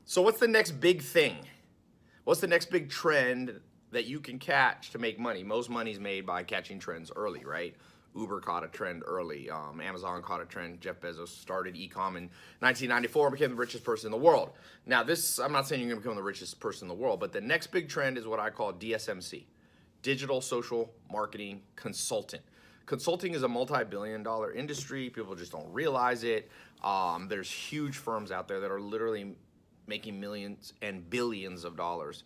So what's the next big thing? What's the next big trend that you can catch to make money? Most money's made by catching trends early, right? Uber caught a trend early. Amazon caught a trend. Jeff Bezos started e-com in 1994 and became the richest person in the world. Now this, I'm not saying you're gonna become the richest person in the world, but the next big trend is what I call DSMC, Digital Social Marketing Consultant. Consulting is a multi-billion-dollar industry. People just don't realize it. There's huge firms out there that are literally making millions and billions of dollars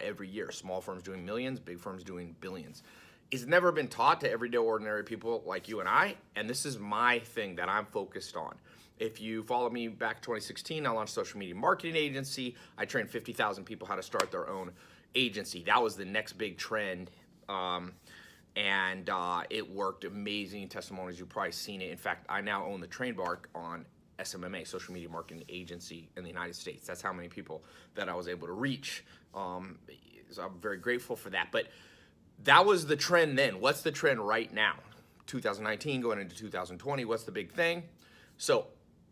every year. Small firms doing millions, big firms doing billions. It's never been taught to everyday ordinary people like you and I, and this is my thing that I'm focused on. If you follow me back in 2016, I launched a social media marketing agency. I trained 50,000 people how to start their own agency. That was the next big trend. It worked. Amazing testimonies. You've probably seen it. In fact, I now own the trademark on SMMA, Social Media Marketing Agency in the United States. That's how many people that I was able to reach. So I'm very grateful for that. But that was the trend then. What's the trend right now? 2019 going into 2020, what's the big thing? So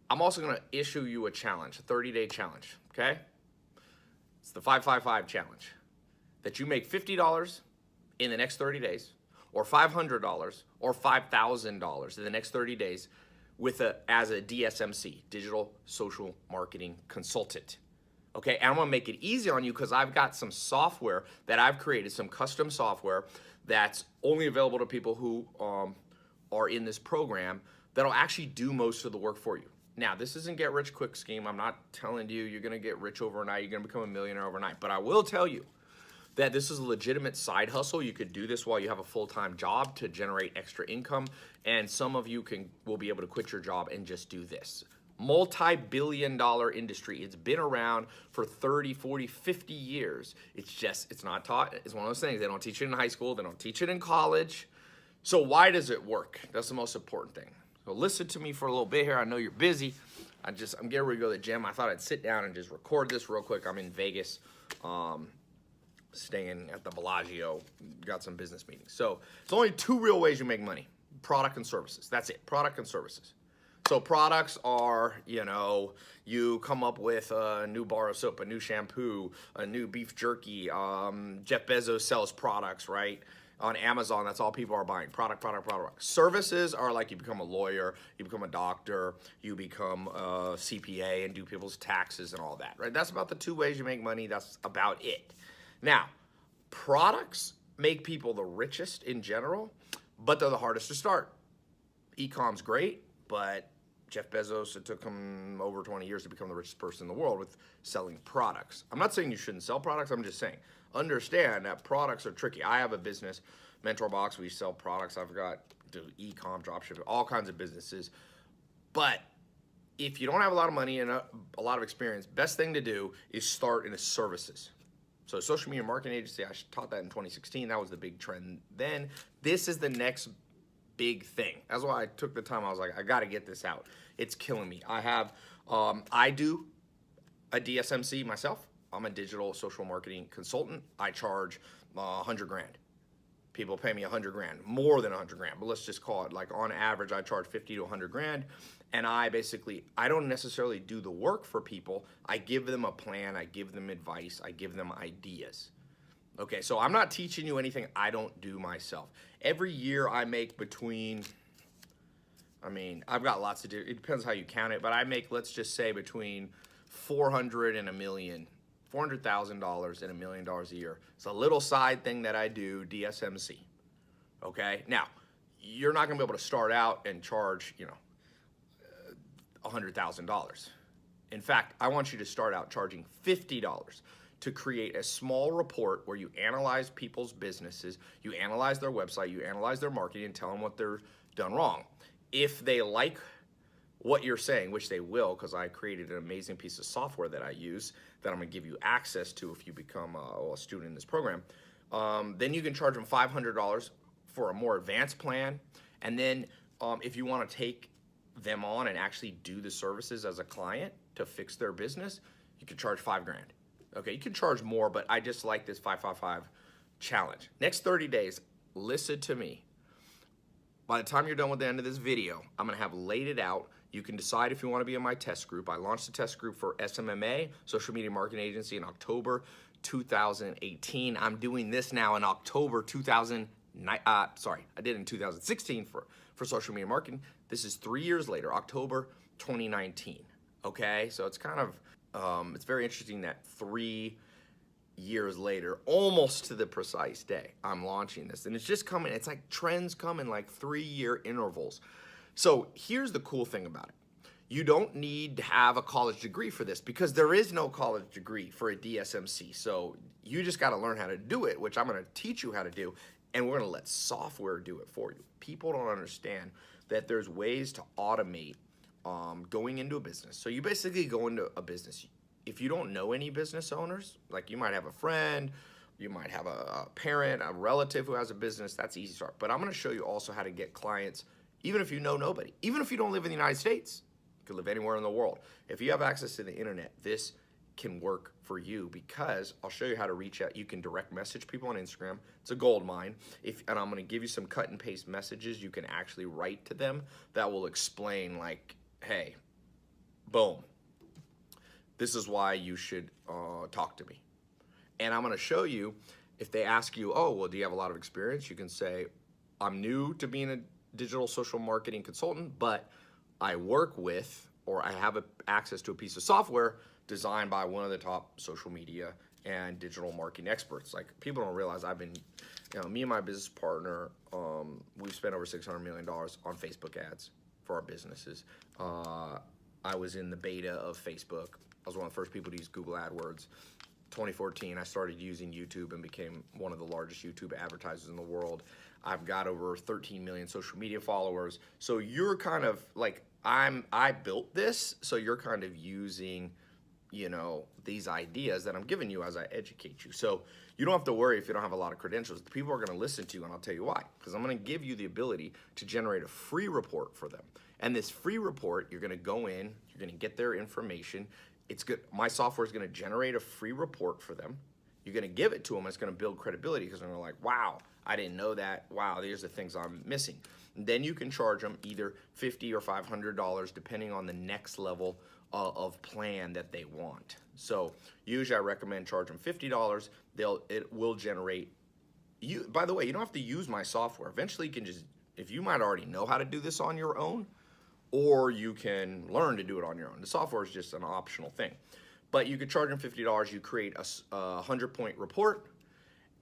I'm also gonna issue you a challenge, a 30-day challenge, okay? It's the 555 challenge. That you make $50 in the next 30 days, or $500 or $5,000 in the next 30 days as a DSMC, Digital Social Marketing Consultant. Okay, and I'm gonna make it easy on you because I've got some software that I've created, some custom software that's only available to people who are in this program that'll actually do most of the work for you. Now, this isn't get rich quick scheme. I'm not telling you you're gonna get rich overnight, you're gonna become a millionaire overnight, but I will tell you that this is a legitimate side hustle. You could do this while you have a full-time job to generate extra income, and some of you will be able to quit your job and just do this. Multi-billion-dollar industry. It's been around for 30, 40, 50 years. It's not taught. It's one of those things. They don't teach it in high school. They don't teach it in college. So why does it work? That's the most important thing. So listen to me for a little bit here. I know you're busy. I'm getting ready to go to the gym. I thought I'd sit down and just record this real quick. I'm in Vegas. Staying at the Bellagio, got some business meetings. So it's only two real ways you make money: product and services. That's it, product and services. So products are, you come up with a new bar of soap, a new shampoo, a new beef jerky. Jeff Bezos sells products, right? On Amazon, that's all people are buying, product, product, product. Services are like you become a lawyer, you become a doctor, you become a CPA and do people's taxes and all that, right? That's about the two ways you make money. That's about it. Now, products make people the richest in general, but they're the hardest to start. E-com's great, but Jeff Bezos, it took him over 20 years to become the richest person in the world with selling products. I'm not saying you shouldn't sell products. I'm just saying, understand that products are tricky. I have a business, Mentor Box. We sell products. I've got e-com, dropshipping, all kinds of businesses. But if you don't have a lot of money and a lot of experience, best thing to do is start in services. So social media marketing agency, I taught that in 2016. That was the big trend then. This is the next big thing. That's why I took the time. I was like, I got to get this out. It's killing me. I do a DSMC myself. I'm a digital social marketing consultant. I charge 100 grand. People pay me 100 grand, more than 100 grand, but let's just call it like on average, I charge 50 to 100 grand. And I don't necessarily do the work for people. I give them a plan, I give them advice, I give them ideas. Okay, so I'm not teaching you anything I don't do myself. Every year I make I've got lots to do. It depends how you count it, but I make, let's just say, between $400,000 and $1 million. $400,000 and $1 million a year. It's a little side thing that I do, DSMC. Okay, now you're not going to be able to start out and charge, $100,000. In fact, I want you to start out charging $50 to create a small report where you analyze people's businesses, you analyze their website, you analyze their marketing, and tell them what they're done wrong. If they like what you're saying, which they will, because I created an amazing piece of software that I use that I'm going to give you access to if you become a student in this program, then you can charge them $500 for a more advanced plan. And then if you want to take them on and actually do the services as a client to fix their business, you can charge $5 grand. Okay, you can charge more, but I just like this 555 challenge. Next 30 days, listen to me. By the time you're done with the end of this video, I'm gonna have laid it out You can decide if you want to be in my test group. I launched a test group for SMMA, Social Media Marketing Agency, in October 2018. I'm doing this now in October 2009. I did it in 2016 for social media marketing. This is 3 years later, October 2019. Okay, so it's kind of, it's very interesting that 3 years later, almost to the precise day, I'm launching this. And it's just coming, it's like trends come in like 3-year intervals. So here's the cool thing about it. You don't need to have a college degree for this, because there is no college degree for a DSMC. So you just got to learn how to do it, which I'm going to teach you how to do. And we're going to let software do it for you. People don't understand that there's ways to automate going into a business. So you basically go into a business. If you don't know any business owners, like you might have a friend, you might have a parent, a relative who has a business, that's easy to start. But I'm going to show you also how to get clients, even if you know nobody, even if you don't live in the United States. You could live anywhere in the world. If you have access to the internet, this can work for you, because I'll show you how to reach out. You can direct message people on Instagram. It's a gold mine. And I'm going to give you some cut and paste messages you can actually write to them that will explain, like, hey, boom, this is why you should talk to me. And I'm going to show you, if they ask you, oh, well, do you have a lot of experience? You can say, I'm new to being a digital social marketing consultant, but I work with, or I have access to a piece of software designed by one of the top social media and digital marketing experts. Like, people don't realize I've been, me and my business partner, we've spent over $600 million on Facebook ads for our businesses. I was in the beta of Facebook. I was one of the first people to use Google AdWords. 2014, I started using YouTube and became one of the largest YouTube advertisers in the world. I've got over 13 million social media followers. So you're kind of like, I built this, so you're kind of using, these ideas that I'm giving you as I educate you. So you don't have to worry if you don't have a lot of credentials. The people are going to listen to you, and I'll tell you why. Because I'm going to give you the ability to generate a free report for them. And this free report, you're going to go in, you're going to get their information. It's good. My software is going to generate a free report for them. You're going to give it to them. It's going to build credibility, because they're going to be like, wow, I didn't know that. Wow, these are the things I'm missing. And then you can charge them either $50 or $500, depending on the next level of plan that they want. So usually I recommend charge them $50. It will generate. By the way, you don't have to use my software. Eventually you can just, if you might already know how to do this on your own, or you can learn to do it on your own. The software is just an optional thing. But you could charge them $50. You create a 100-point report,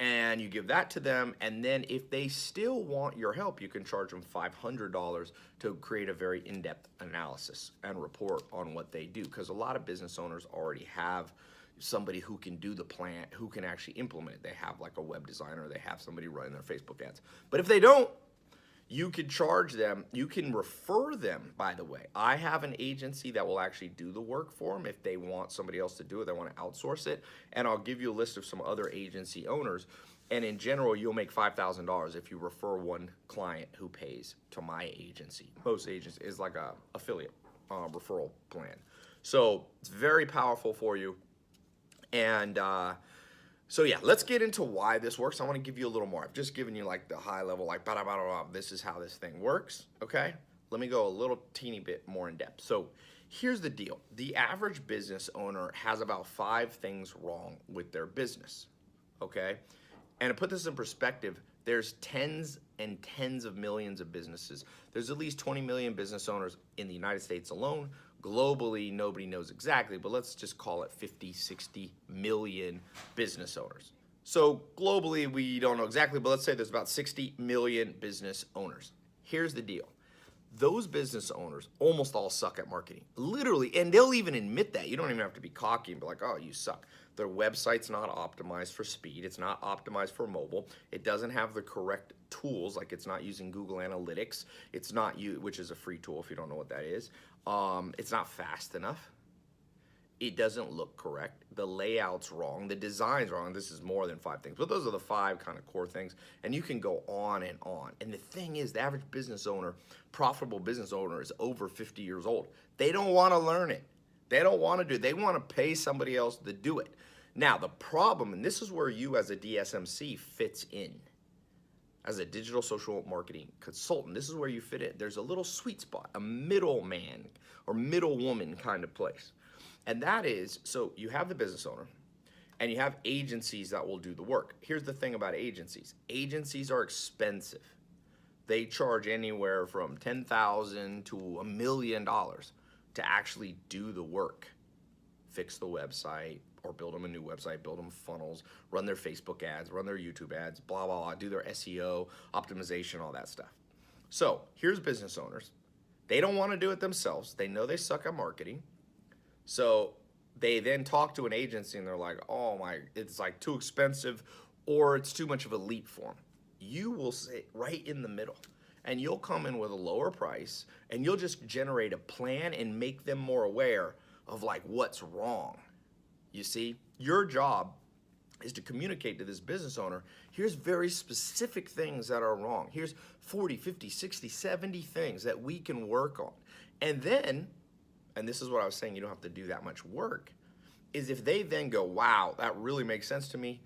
and you give that to them. And then if they still want your help, you can charge them $500 to create a very in-depth analysis and report on what they do. Because a lot of business owners already have somebody who can do the plan, who can actually implement it. They have like a web designer. They have somebody running their Facebook ads. But if they don't, you could charge them. You can refer them, by the way. I have an agency that will actually do the work for them if they want somebody else to do it. They want to outsource it. And I'll give you a list of some other agency owners. And in general, you'll make $5,000 if you refer one client who pays to my agency. Most agents is like a affiliate referral plan. So it's very powerful for you. And so yeah, let's get into why this works. I want to give you a little more. I've just given you like the high level, like this is how this thing works, okay? Let me go a little teeny bit more in depth. So here's the deal. The average business owner has about 5 things wrong with their business, okay? And to put this in perspective, there's tens and tens of millions of businesses. There's at least 20 million business owners in the United States alone. Globally, nobody knows exactly, but let's just call it 50, 60 million business owners. So globally, we don't know exactly, but let's say there's about 60 million business owners. Here's the deal. Those business owners almost all suck at marketing, literally, and they'll even admit that. You don't even have to be cocky and be like, oh, you suck. Their website's not optimized for speed. It's not optimized for mobile. It doesn't have the correct tools, like it's not using Google Analytics. It's not which is a free tool if you don't know what that is. It's not fast enough. It doesn't look correct. The layout's wrong. The design's wrong. This is more than 5 things. But those are the 5 kind of core things. And you can go on and on. And the thing is, the average business owner, profitable business owner, is over 50 years old. They don't want to learn it. They don't want to do it. They want to pay somebody else to do it. Now, the problem, and this is where you as a DSMC fits in. as a digital social marketing consultant, this is where you fit in. There's a little sweet spot, a middleman or middle woman kind of place. And that is, so you have the business owner and you have agencies that will do the work. Here's the thing about agencies. Agencies are expensive. They charge anywhere from $10,000 to $1 million to actually do the work. Fix the website or build them a new website, build them funnels, run their Facebook ads, run their YouTube ads, blah, blah, blah, do their SEO, optimization, all that stuff. So here's business owners. They don't want to do it themselves. They know they suck at marketing. So they then talk to an agency and they're like, oh my, it's like too expensive or it's too much of a leap for them. You will sit right in the middle and you'll come in with a lower price and you'll just generate a plan and make them more aware of like what's wrong. You see, your job is to communicate to this business owner, here's very specific things that are wrong. Here's 40, 50, 60, 70 things that we can work on. And then, and this is what I was saying, you don't have to do that much work, is if they then go, wow, that really makes sense to me.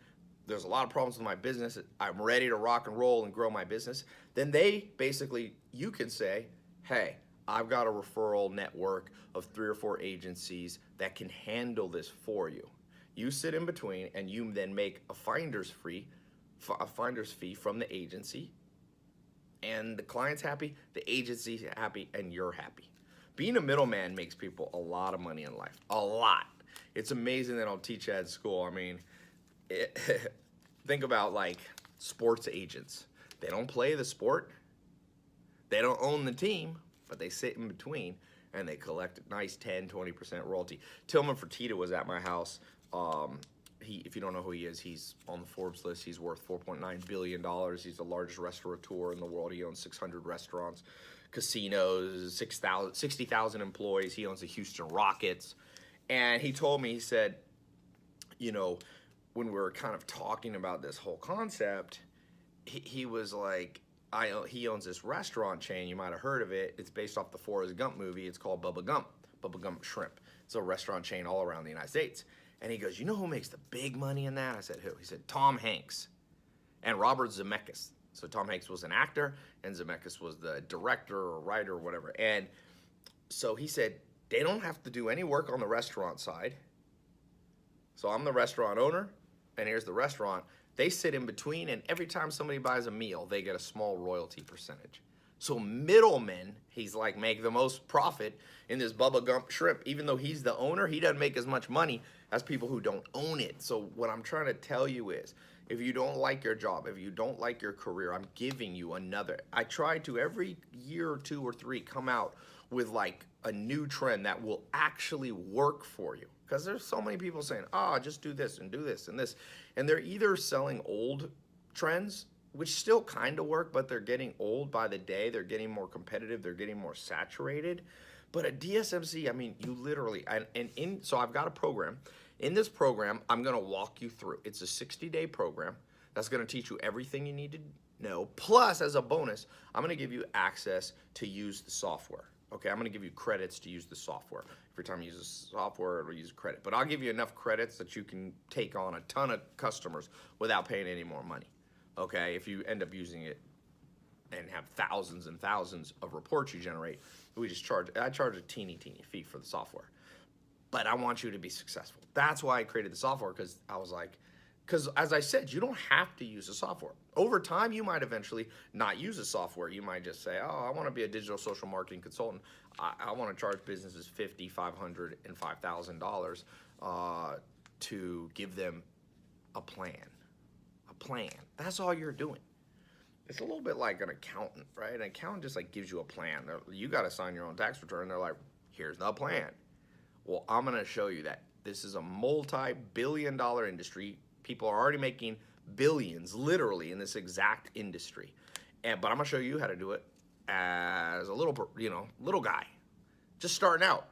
There's a lot of problems with my business. I'm ready to rock and roll and grow my business. Then they basically, you can say, hey, I've got a referral network of 3 or 4 agencies that can handle this for you. You sit in between and you then make a finder's fee from the agency, and the client's happy, the agency's happy, and you're happy. Being a middleman makes people a lot of money in life, a lot. It's amazing they don't teach that at school. I mean, think about like sports agents. They don't play the sport, they don't own the team, but they sit in between and they collect a nice 10, 20% royalty. Tillman Fertitta was at my house. If you don't know who he is, he's on the Forbes list. He's worth $4.9 billion. He's the largest restaurateur in the world. He owns 600 restaurants, casinos, 60,000 employees. He owns the Houston Rockets. And he told me, he said, you know, when we were kind of talking about this whole concept, he was like, he owns this restaurant chain. You might have heard of it. It's based off the Forrest Gump movie. It's called Bubba Gump Shrimp. It's a restaurant chain all around the United States. And he goes, you know who makes the big money in that? I said, who? He said, Tom Hanks and Robert Zemeckis. So Tom Hanks was an actor and Zemeckis was the director or writer or whatever. And so he said, they don't have to do any work on the restaurant side. So I'm the restaurant owner, and here's the restaurant. They sit in between, and every time somebody buys a meal, they get a small royalty percentage. So middlemen, he's like, make the most profit in this Bubba Gump Shrimp. Even though he's the owner, he doesn't make as much money as people who don't own it. So what I'm trying to tell you is, if you don't like your job, if you don't like your career, I'm giving you another. I try to every year or 2 or 3 come out with like a new trend that will actually work for you. Because there's so many people saying, just do this and do this and this. And they're either selling old trends, which still kind of work, but they're getting old by the day. They're getting more competitive. They're getting more saturated. But at DSMC, I mean, you literally, so I've got a program. In this program, I'm going to walk you through. It's a 60-day program that's going to teach you everything you need to know. Plus, as a bonus, I'm going to give you access to use the software. Okay, I'm going to give you credits to use the software. Every time you use the software, it'll use a credit. But I'll give you enough credits that you can take on a ton of customers without paying any more money. Okay, if you end up using it and have thousands and thousands of reports you generate, I charge a teeny fee for the software. But I want you to be successful. That's why I created the software, because I was like, because as I said, you don't have to use the software. Over time, you might eventually not use the software. You might just say, I want to be a digital social marketing consultant. I want to charge businesses $50, $500, and $5,000 to give them a plan. A plan. That's all you're doing. It's a little bit like an accountant, right? An accountant just like gives you a plan. You got to sign your own tax return. They're like, here's the plan. Well, I'm going to show you that this is a multi-billion-dollar industry. People are already making billions, literally, in this exact industry. But I'm going to show you how to do it as a little guy, just starting out.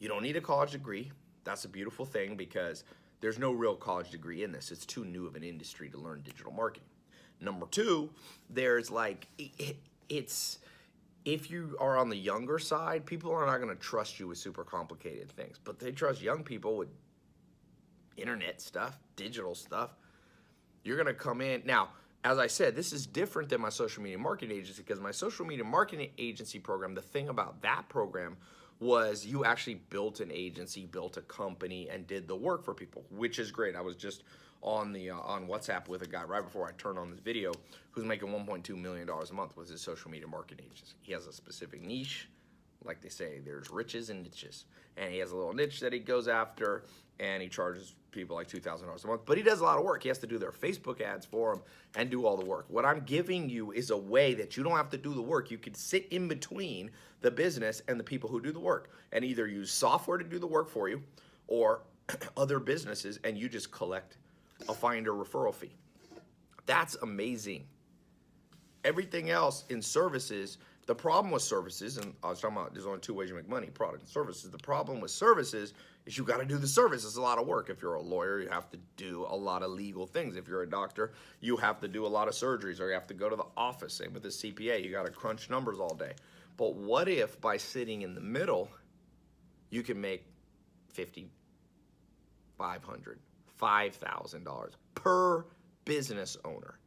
You don't need a college degree. That's a beautiful thing, because there's no real college degree in this. It's too new of an industry to learn digital marketing. Number 2, there's like, if you are on the younger side, people are not going to trust you with super complicated things, but they trust young people with internet stuff, digital stuff. You're going to come in. Now, as I said, this is different than my social media marketing agency, because my social media marketing agency program, the thing about that program was you actually built an agency, built a company, and did the work for people, which is great. I was just on the on WhatsApp with a guy right before I turned on this video who's making $1.2 million a month with his social media marketing agency. He has a specific niche. Like they say, there's riches and niches. And he has a little niche that he goes after, and he charges people like $2,000 a month. But he does a lot of work. He has to do their Facebook ads for them and do all the work. What I'm giving you is a way that you don't have to do the work. You can sit in between the business and the people who do the work, and either use software to do the work for you or other businesses, and you just collect a finder referral fee. That's amazing. Everything else in services, the problem with services, and I was talking about there's only two ways you make money, product and services. The problem with services is you got to do the service. It's a lot of work. If you're a lawyer, you have to do a lot of legal things. If you're a doctor, you have to do a lot of surgeries, or you have to go to the office. Same with the CPA. You got to crunch numbers all day. But what if by sitting in the middle, you can make $50, $500, $5,000 per business owner?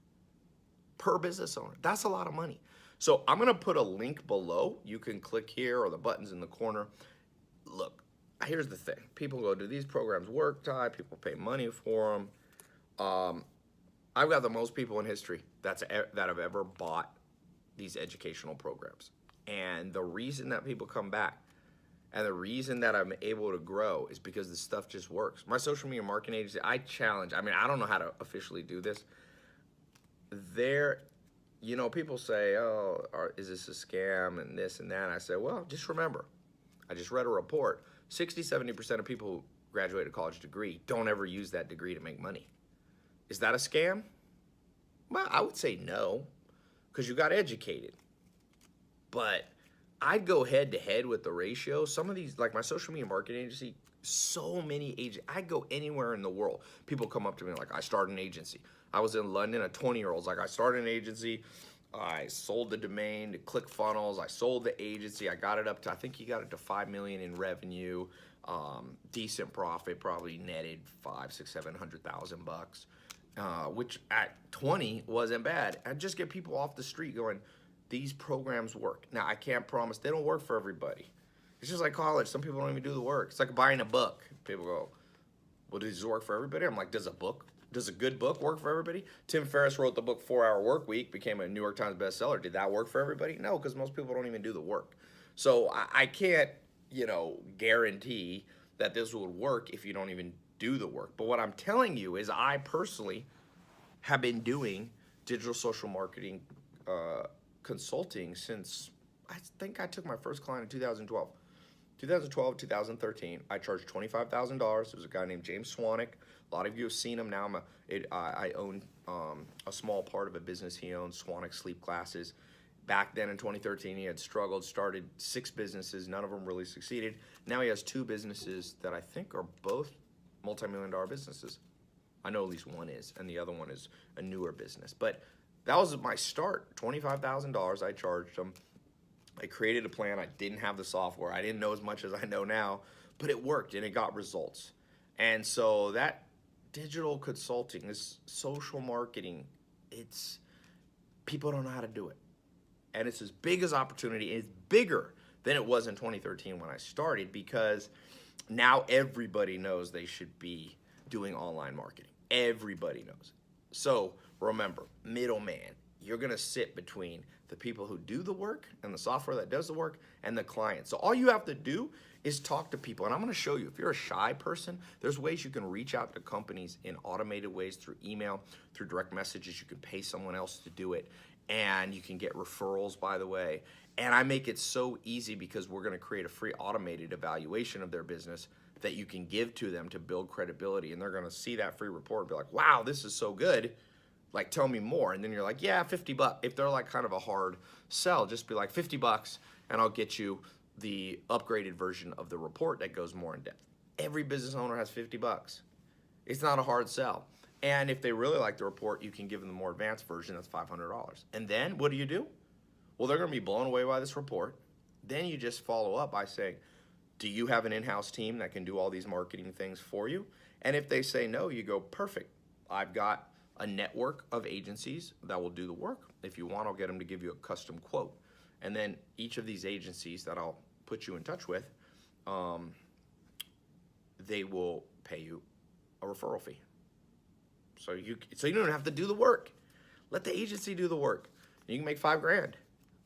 Per business owner. That's a lot of money. So I'm going to put a link below. You can click here, or the button's in the corner. Look, here's the thing. People go, do these programs work, Tai? People pay money for them. I've got the most people in history that have ever bought these educational programs. And the reason that people come back and the reason that I'm able to grow is because this stuff just works. My social media marketing agency, I don't know how to officially do this. You know, people say, oh, is this a scam and this and that? And I say, well, just remember, I just read a report. 60-70% of people who graduate a college degree don't ever use that degree to make money. Is that a scam? Well, I would say no, because you got educated. But I'd go head to head with the ratio. Some of these, like my social media marketing agency, so many agents, I'd go anywhere in the world. People come up to me like, I started an agency. I was in London, a 20-year-old's like, I started an agency. I sold the domain to ClickFunnels. I sold the agency. I got it up to, I think he got it to $5 million in revenue, decent profit, probably netted $500,000-$700,000, which at 20 wasn't bad. And just get people off the street going, these programs work. Now, I can't promise they don't work for everybody. It's just like college. Some people don't even do the work. It's like buying a book. People go, well, does this work for everybody? I'm like, does a good book work for everybody? Tim Ferriss wrote the book 4 Hour Work Week, became a New York Times bestseller. Did that work for everybody? No, because most people don't even do the work. So I can't, guarantee that this would work if you don't even do the work. But what I'm telling you is I personally have been doing digital social marketing consulting since, I think I took my first client in 2012. 2013, I charged $25,000. It was a guy named James Swanwick. A lot of you have seen him now. I own a small part of a business he owns, Swanwick Sleep Classes. Back then in 2013, he had struggled, started 6 businesses. None of them really succeeded. Now he has 2 businesses that I think are both multi-million-dollar businesses. I know at least one is, and the other one is a newer business. But that was my start, $25,000 I charged him. I created a plan. I didn't have the software. I didn't know as much as I know now, but it worked and it got results. And so that digital consulting, this social marketing, people don't know how to do it. And it's as big as opportunity. It's bigger than it was in 2013 when I started, because now everybody knows they should be doing online marketing. Everybody knows. So remember, middleman, you're going to sit between the people who do the work and the software that does the work and the client. So all you have to do is talk to people. And I'm going to show you, if you're a shy person, there's ways you can reach out to companies in automated ways through email, through direct messages. You can pay someone else to do it. And you can get referrals, by the way. And I make it so easy because we're going to create a free automated evaluation of their business that you can give to them to build credibility. And they're going to see that free report and be like, wow, this is so good. Like, tell me more. And then you're like, yeah, $50. If they're like kind of a hard sell, just be like $50 and I'll get you the upgraded version of the report that goes more in depth. Every business owner has $50. It's not a hard sell. And if they really like the report, you can give them the more advanced version. That's $500. And then what do? Well, they're going to be blown away by this report. Then you just follow up by saying, do you have an in-house team that can do all these marketing things for you? And if they say no, you go, perfect. I've got a network of agencies that will do the work. If you want, I'll get them to give you a custom quote. And then each of these agencies that I'll put you in touch with, they will pay you a referral fee. So you don't have to do the work. Let the agency do the work. You can make $5,000.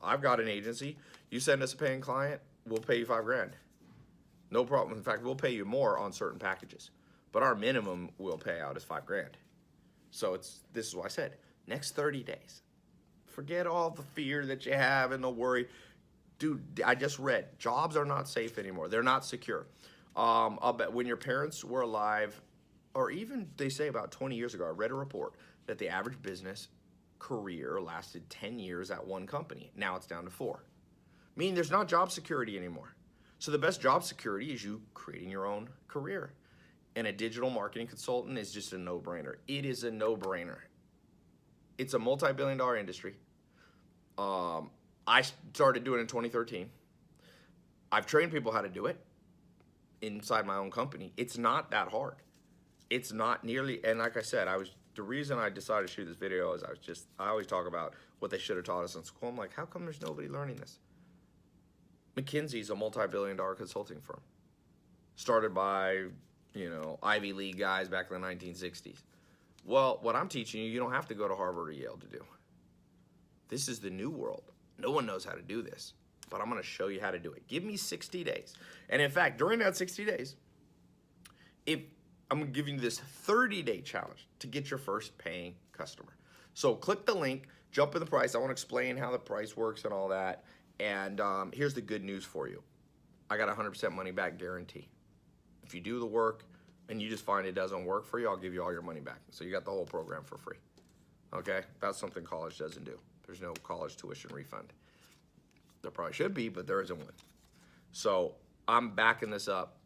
I've got an agency. You send us a paying client, we'll pay you $5,000. No problem. In fact, we'll pay you more on certain packages, but our minimum we'll pay out is $5,000. So this is what I said. Next 30 days, forget all the fear that you have and the worry. Dude, I just read, jobs are not safe anymore. They're not secure. I'll bet when your parents were alive, or even they say about 20 years ago, I read a report that the average business career lasted 10 years at one company. Now it's down to 4. Meaning there's not job security anymore. So the best job security is you creating your own career. And a digital marketing consultant is just a no-brainer. It is a no-brainer. It's a multi-billion-dollar industry. I started doing it in 2013. I've trained people how to do it inside my own company. It's not that hard. It's not nearly, and like I said, the reason I decided to shoot this video is I always talk about what they should have taught us in school. I'm like, how come there's nobody learning this? McKinsey's a multi-billion-dollar consulting firm. Started by, Ivy League guys back in the 1960s. Well, what I'm teaching you, you don't have to go to Harvard or Yale to do. This is the new world. No one knows how to do this, but I'm going to show you how to do it. Give me 60 days. And in fact, during that 60 days, I'm going to give you this 30-day challenge to get your first paying customer. So click the link, jump in the price. I want to explain how the price works and all that. And here's the good news for you. I got a 100% money back guarantee. If you do the work and you just find it doesn't work for you, I'll give you all your money back. So you got the whole program for free. Okay? That's something college doesn't do. There's no college tuition refund. There probably should be, but there isn't one. So I'm backing this up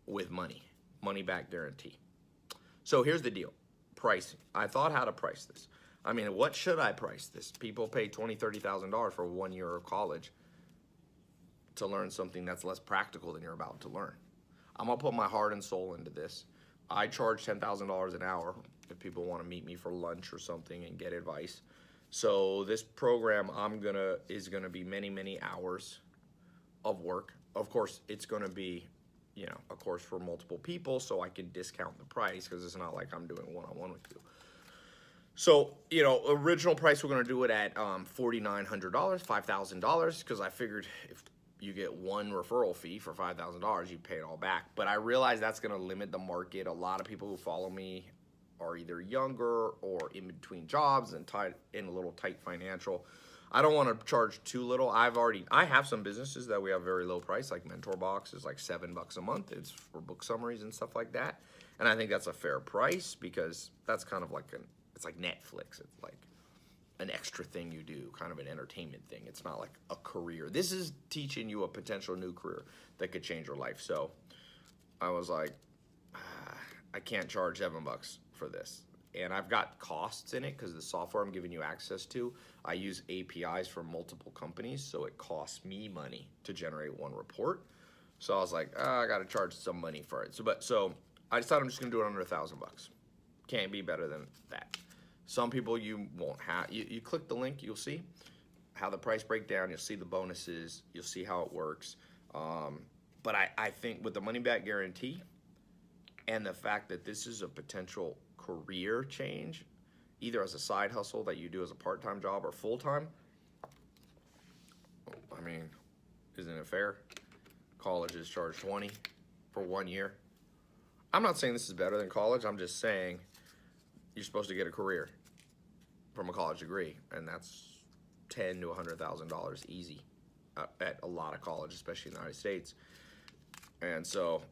with money. Money back guarantee. So here's the deal. Pricing. I thought how to price this. I mean, what should I price this? People pay $20,000, $30,000 for 1 year of college to learn something that's less practical than you're about to learn. I'm going to put my heart and soul into this. I charge $10,000 an hour if people want to meet me for lunch or something and get advice. So this program is gonna be many, many hours of work. Of course, it's gonna be, a course for multiple people, so I can discount the price because it's not like I'm doing one-on-one with you. So, original price, we're gonna do it at $4,900, $5,000, because I figured if you get one referral fee for $5,000, you pay it all back. But I realize that's gonna limit the market. A lot of people who follow me are either younger or in between jobs and in a little tight financial. I don't want to charge too little. I have some businesses that we have very low price, like Mentor Box is like $7 a month. It's for book summaries and stuff like that. And I think that's a fair price because that's kind of like it's like Netflix. It's like an extra thing you do, kind of an entertainment thing. It's not like a career. This is teaching you a potential new career that could change your life. So I was like, I can't charge $7 for this. And I've got costs in it because the software I'm giving you access to, I use APIs from multiple companies, so it costs me money to generate one report. So I was like, I got to charge some money for it. So I decided I'm just gonna do it under $1,000. Can't be better than that. Some people you won't have. You click the link, you'll see how the price breakdown. You'll see the bonuses. You'll see how it works. But I think with the money back guarantee and the fact that this is a potential career change, either as a side hustle that you do as a part-time job or full-time, I mean, isn't it fair? Colleges charge $20 for 1 year. I'm not saying this is better than college. I'm just saying you're supposed to get a career from a college degree, and that's $10,000 to $100,000 easy at a lot of colleges, especially in the United States. And so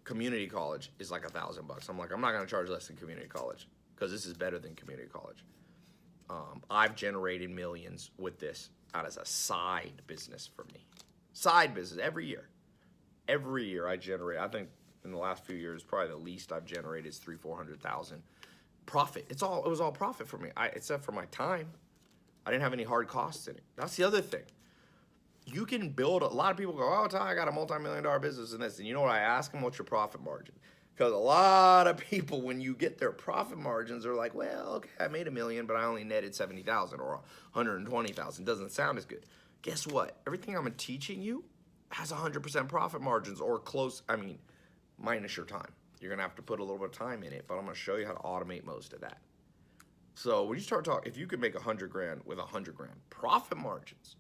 community college is like $1,000. I'm like, I'm not gonna charge less than community college because this is better than community college. I've generated millions with this out as a side business for me. Side business every year. Every year I generate, I think in the last few years, probably the least I've generated is $300,000-400,000 profit. It was all profit for me, except for my time. I didn't have any hard costs in it. That's the other thing. You can build, a lot of people go, oh, Tai, I got a multi-million-dollar business and this. And you know what I ask them? What's your profit margin? Because a lot of people, when you get their profit margins, are like, well, okay, I made $1 million, but I only netted 70,000 or 120,000. Doesn't sound as good. Guess what? Everything I'm teaching you has 100% profit margins or close. I mean, minus your time. You're gonna have to put a little bit of time in it, but I'm gonna show you how to automate most of that. So when you start talking, if you could make 100 grand with 100 grand profit margins,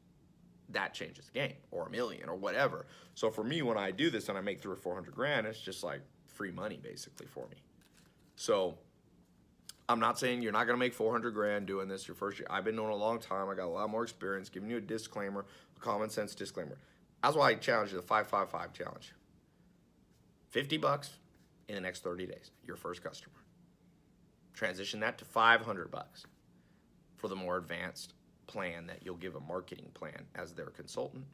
that changes the game, or $1 million or whatever. So for me, when I do this and I make 300 or 400 grand, it's just like free money basically for me. So I'm not saying you're not gonna make 400 grand doing this your first year. I've been doing it a long time. I got a lot more experience. Giving you a disclaimer, a common sense disclaimer. That's why I challenge you, the 555 challenge. $50 in the next 30 days, your first customer. Transition that to $500 for the more advanced plan that you'll give a marketing plan as their consultant.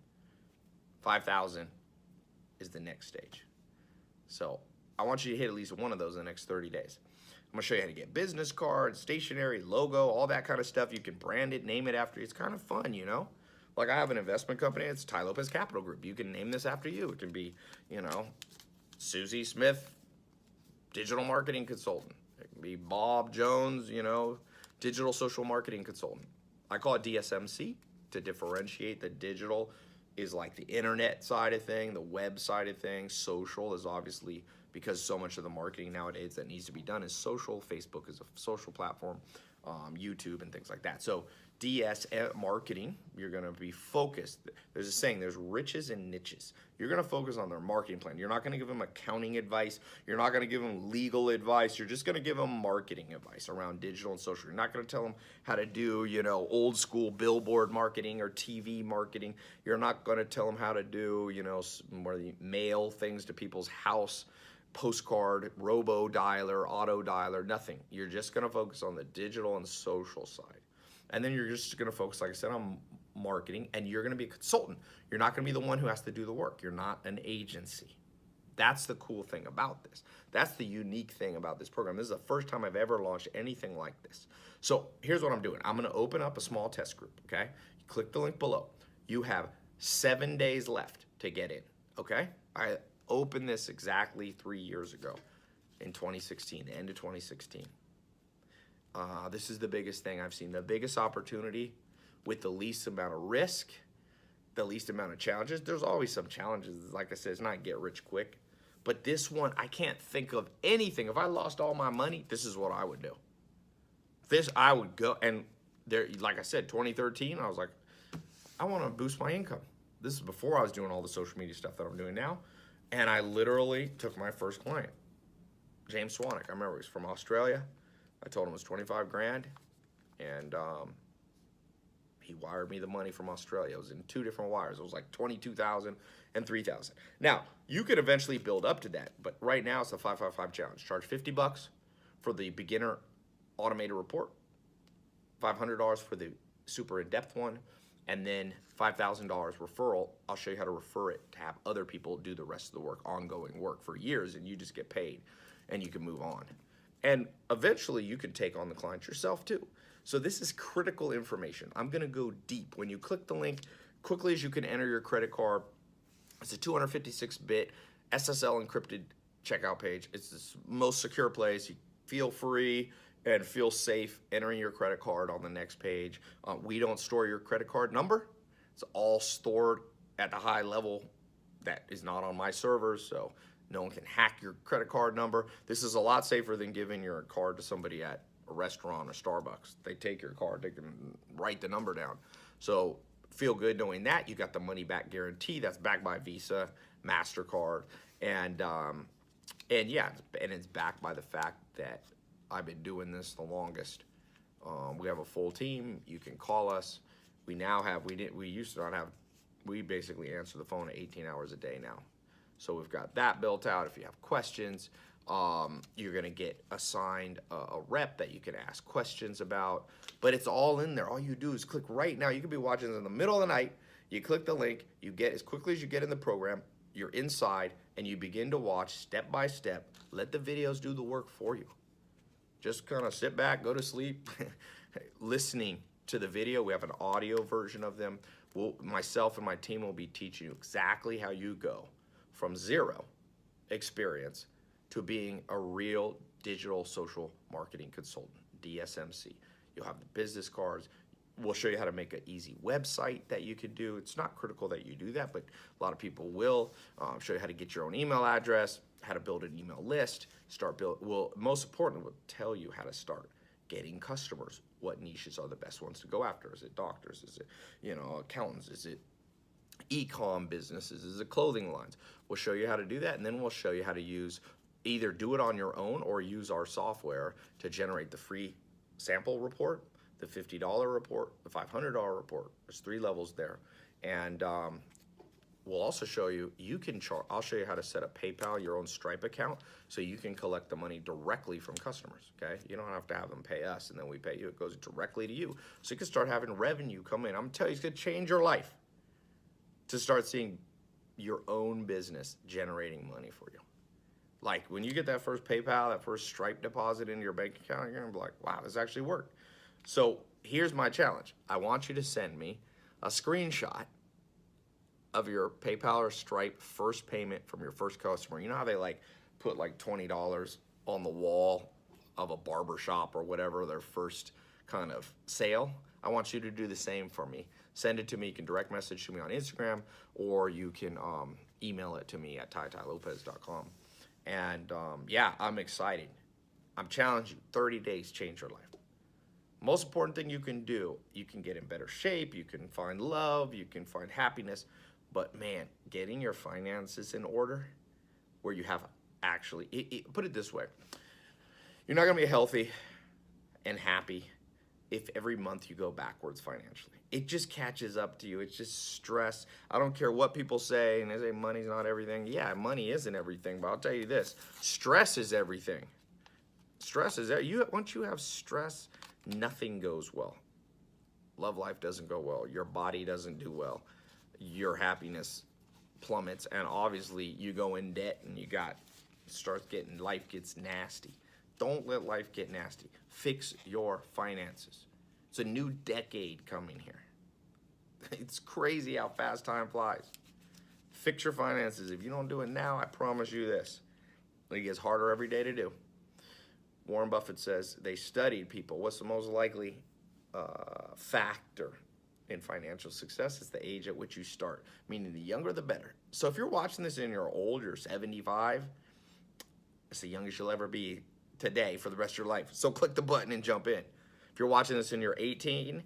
5,000 is the next stage. So I want you to hit at least one of those in the next 30 days. I'm gonna show you how to get business cards, stationery, logo, all that kind of stuff. You can brand it, name it after you. It's kind of fun, you know? Like I have an investment company, it's Tai Lopez Capital Group. You can name this after you. It can be, you know, Susie Smith, digital marketing consultant. It can be Bob Jones, you know, digital social marketing consultant. I call it DSMC to differentiate. The digital is like the internet side of thing, the web side of things. Social is obviously, because so much of the marketing nowadays that needs to be done is social. Facebook is a social platform, YouTube and things like that. So DS marketing, you're gonna be focused. There's a saying, there's riches and niches. You're gonna focus on their marketing plan. You're not gonna give them accounting advice. You're not gonna give them legal advice. You're just gonna give them marketing advice around digital and social. You're not gonna tell them how to do, you know, old school billboard marketing or TV marketing. You're not gonna tell them how to do, you know, more mail things to people's house, postcard, robo dialer, auto dialer, nothing. You're just gonna focus on the digital and social side. And then you're just gonna focus, like I said, on marketing, and you're gonna be a consultant. You're not gonna be the one who has to do the work. You're not an agency. That's the cool thing about this. That's the unique thing about this program. This is the first time I've ever launched anything like this. So here's what I'm doing. I'm gonna open up a small test group, okay? You click the link below. You have 7 days left to get in, okay? I opened this exactly 3 years ago in 2016, the end of 2016. This is the biggest thing I've seen, the biggest opportunity with the least amount of risk, the least amount of challenges. There's always some challenges. Like I said, it's not get rich quick. But this one, I can't think of anything. If I lost all my money, this is what I would do. This, I would go, and there, like I said, 2013, I was like, I want to boost my income. This is before I was doing all the social media stuff that I'm doing now. And I literally took my first client, James Swanwick. I remember he was from Australia. I told him it was 25 grand, and he wired me the money from Australia. It was in 2 different wires. It was like 22,000 and 3,000. Now, you could eventually build up to that, but right now it's the 555 challenge. Charge $50 for the beginner automated report, $500 for the super in-depth one, and then $5,000 referral. I'll show you how to refer it to have other people do the rest of the work, ongoing work for years, and you just get paid, and you can move on. And eventually you can take on the clients yourself too. So this is critical information. I'm gonna go deep. When you click the link, quickly as you can enter your credit card. It's a 256-bit SSL encrypted checkout page. It's the most secure place. You feel free and feel safe entering your credit card on the next page. We don't store your credit card number. It's all stored at the high level that is not on my servers, so no one can hack your credit card number. This is a lot safer than giving your card to somebody at a restaurant or Starbucks. They take your card, they can write the number down. So feel good knowing that. You got the money back guarantee that's backed by Visa, MasterCard, and yeah, and it's backed by the fact that I've been doing this the longest. We have a full team. You can call us. We now have, we used to not have, we basically answer the phone 18 hours a day now. So we've got that built out. If you have questions, you're gonna get assigned a rep that you can ask questions about, but it's all in there. All you do is click right now. You could be watching this in the middle of the night. You click the link, you get, as quickly as you get in the program, you're inside and you begin to watch step by step. Let the videos do the work for you. Just kind of sit back, go to sleep, listening to the video. We have an audio version of them. Myself and my team will be teaching you exactly how you go from zero experience to being a real digital social marketing consultant, DSMC. You'll have the business cards. We'll show you how to make an easy website that you can do. It's not critical that you do that, but a lot of people will. Show you how to get your own email address, how to build an email list, most importantly, we'll tell you how to start getting customers. What niches are the best ones to go after? Is it doctors? Is it, accountants? Is it e-com businesses? Is it clothing lines? We'll show you how to do that, and then we'll show you how to either do it on your own or use our software to generate the free sample report, the $50 report, the $500 report. There's 3 levels there. And we'll also show you, I'll show you how to set up PayPal, your own Stripe account, so you can collect the money directly from customers, okay? You don't have to have them pay us and then we pay you. It goes directly to you. So you can start having revenue come in. I'm telling you, it's gonna change your life to start seeing your own business generating money for you. Like when you get that first PayPal, that first Stripe deposit into your bank account, you're gonna be like, wow, this actually worked. So here's my challenge. I want you to send me a screenshot of your PayPal or Stripe first payment from your first customer. You know how they put $20 on the wall of a barber shop or whatever, their first kind of sale? I want you to do the same for me. Send it to me. You can direct message to me on Instagram, or you can email it to me at tailopez.com. And yeah, I'm excited. I'm challenging you. 30 days, change your life. Most important thing you can do, you can get in better shape, you can find love, you can find happiness, but man, getting your finances in order where you have put it this way, you're not gonna be healthy and happy if every month you go backwards financially. It just catches up to you. It's just stress. I don't care what people say, and they say money's not everything. Yeah, money isn't everything, but I'll tell you this, stress is everything. Stress is once you have stress, nothing goes well. Love life doesn't go well. Your body doesn't do well. Your happiness plummets, and obviously you go in debt and life gets nasty. Don't let life get nasty. Fix your finances. It's a new decade coming here. It's crazy how fast time flies. Fix your finances. If you don't do it now, I promise you this, it gets harder every day to do. Warren Buffett says they studied people. What's the most likely factor in financial success? It's the age at which you start, meaning the younger the better. So if you're watching this and you're old, you're 75, it's the youngest you'll ever be today for the rest of your life. So click the button and jump in. If you're watching this and you're 18,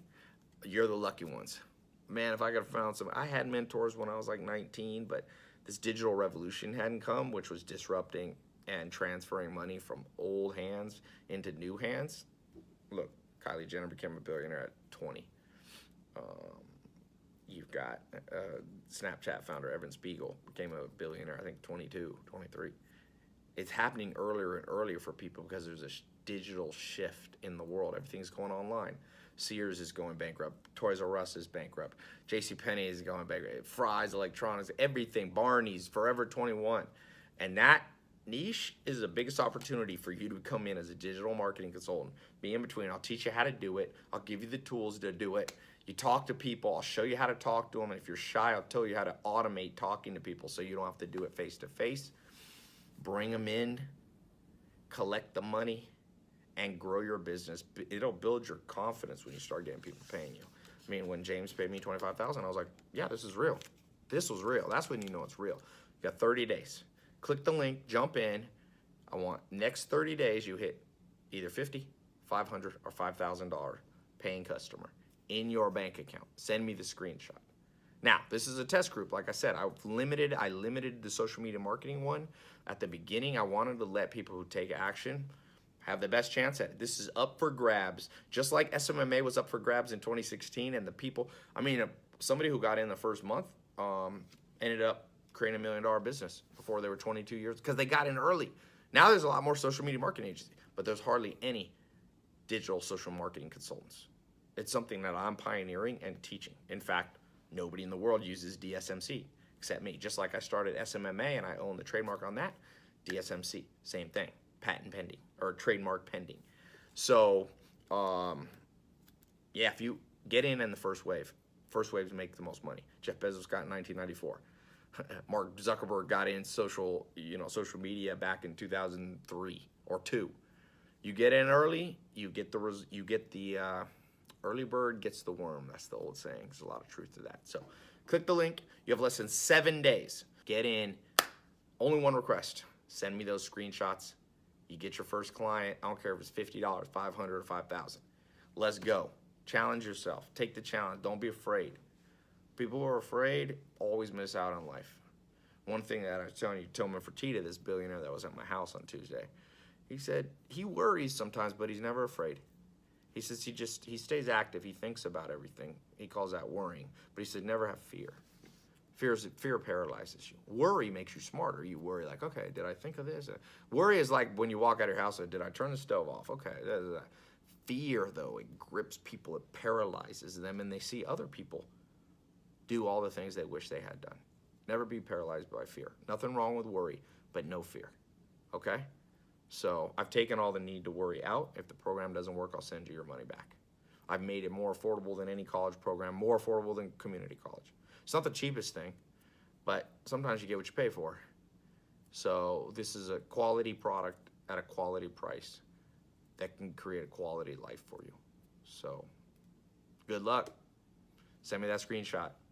you're the lucky ones. Man, if I could have found I had mentors when I was 19, but this digital revolution hadn't come, which was disrupting and transferring money from old hands into new hands. Look, Kylie Jenner became a billionaire at 20. You've got Snapchat founder Evan Spiegel became a billionaire, I think 22, 23. It's happening earlier and earlier for people because there's a digital shift in the world. Everything's going online. Sears is going bankrupt. Toys R Us is bankrupt. JCPenney is going bankrupt. Fry's Electronics, everything. Barney's, Forever 21. And that niche is the biggest opportunity for you to come in as a digital marketing consultant. Be in between. I'll teach you how to do it. I'll give you the tools to do it. You talk to people. I'll show you how to talk to them. And if you're shy, I'll tell you how to automate talking to people so you don't have to do it face to face. Bring them in, collect the money, and grow your business. It'll build your confidence when you start getting people paying you. I mean, when James paid me $25,000, I was like, yeah, this is real. This was real. That's when you know it's real. You got 30 days. Click the link, jump in. I want next 30 days you hit either $50, $500, or $5,000 paying customer in your bank account. Send me the screenshot. Now, this is a test group. Like I said, I limited the social media marketing one. At the beginning, I wanted to let people who take action have the best chance at it. This is up for grabs. Just like SMMA was up for grabs in 2016, and the people, somebody who got in the first month ended up creating $1 million business before they were 22 years because they got in early. Now there's a lot more social media marketing agencies, but there's hardly any digital social marketing consultants. It's something that I'm pioneering and teaching. In fact, nobody in the world uses DSMC except me. Just like I started SMMA and I own the trademark on that, DSMC, same thing, patent pending or trademark pending. So, yeah, if you get in the first waves make the most money. Jeff Bezos got in 1994. Mark Zuckerberg got in social media back in 2003 or 2. You get in early, you get the early bird gets the worm. That's the old saying. There's a lot of truth to that. So click the link. You have less than 7 days. Get in. Only one request. Send me those screenshots. You get your first client. I don't care if it's $50, $500, or $5,000. Let's go. Challenge yourself. Take the challenge. Don't be afraid. People who are afraid always miss out on life. One thing that I was telling you, Tillman Fertitta, this billionaire that was at my house on Tuesday, he said he worries sometimes, but he's never afraid. He says he stays active. He thinks about everything. He calls that worrying. But he said never have fear. Fear paralyzes you. Worry makes you smarter. You worry like, okay, did I think of this? Worry is like when you walk out of your house, did I turn the stove off? Okay. Fear, though, it grips people. It paralyzes them, and they see other people do all the things they wish they had done. Never be paralyzed by fear. Nothing wrong with worry, but no fear. Okay? So I've taken all the need to worry out. If the program doesn't work, I'll send you your money back. I've made it more affordable than any college program, more affordable than community college. It's not the cheapest thing, but sometimes you get what you pay for. So this is a quality product at a quality price that can create a quality life for you. So good luck. Send me that screenshot.